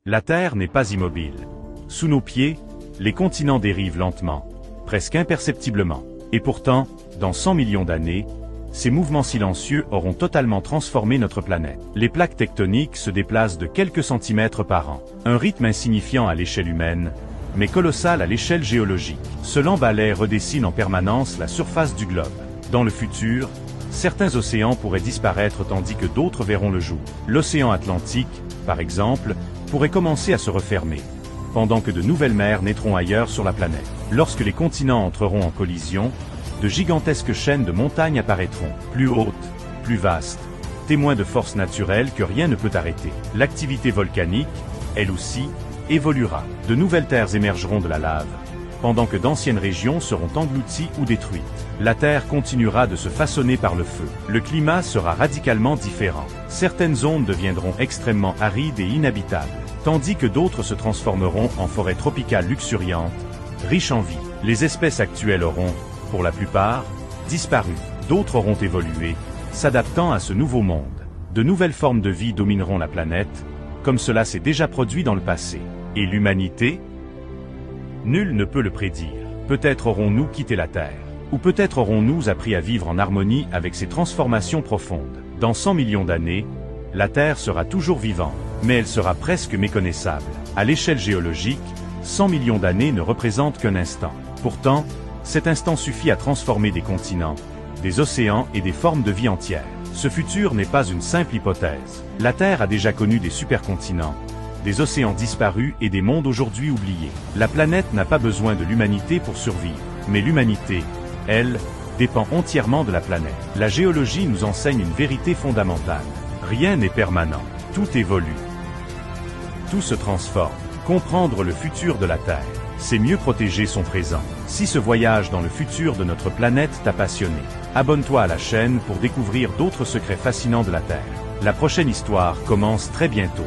La Terre n'est pas immobile. Sous nos pieds, les continents dérivent lentement, presque imperceptiblement. Et pourtant, dans 100 millions d'années, ces mouvements silencieux auront totalement transformé notre planète. Les plaques tectoniques se déplacent de quelques centimètres par an. Un rythme insignifiant à l'échelle humaine, mais colossal à l'échelle géologique. Ce lent balai redessine en permanence la surface du globe. Dans le futur, certains océans pourraient disparaître tandis que d'autres verront le jour. L'océan Atlantique, par exemple, pourrait commencer à se refermer, pendant que de nouvelles mers naîtront ailleurs sur la planète. Lorsque les continents entreront en collision, de gigantesques chaînes de montagnes apparaîtront, plus hautes, plus vastes, témoins de forces naturelles que rien ne peut arrêter. L'activité volcanique, elle aussi, évoluera. De nouvelles terres émergeront de la lave, pendant que d'anciennes régions seront englouties ou détruites. La Terre continuera de se façonner par le feu. Le climat sera radicalement différent. Certaines zones deviendront extrêmement arides et inhabitables, tandis que d'autres se transformeront en forêts tropicales luxuriantes, riches en vie. Les espèces actuelles auront, pour la plupart, disparu. D'autres auront évolué, s'adaptant à ce nouveau monde. De nouvelles formes de vie domineront la planète, comme cela s'est déjà produit dans le passé. Et l'humanité? Nul ne peut le prédire. Peut-être aurons-nous quitté la Terre. Ou peut-être aurons-nous appris à vivre en harmonie avec ces transformations profondes. Dans 100 millions d'années, la Terre sera toujours vivante, mais elle sera presque méconnaissable. À l'échelle géologique, 100 millions d'années ne représentent qu'un instant. Pourtant, cet instant suffit à transformer des continents, des océans et des formes de vie entières. Ce futur n'est pas une simple hypothèse. La Terre a déjà connu des supercontinents, des océans disparus et des mondes aujourd'hui oubliés. La planète n'a pas besoin de l'humanité pour survivre, mais l'humanité, elle, dépend entièrement de la planète. La géologie nous enseigne une vérité fondamentale. Rien n'est permanent, tout évolue, tout se transforme. Comprendre le futur de la Terre, c'est mieux protéger son présent. Si ce voyage dans le futur de notre planète t'a passionné, abonne-toi à la chaîne pour découvrir d'autres secrets fascinants de la Terre. La prochaine histoire commence très bientôt.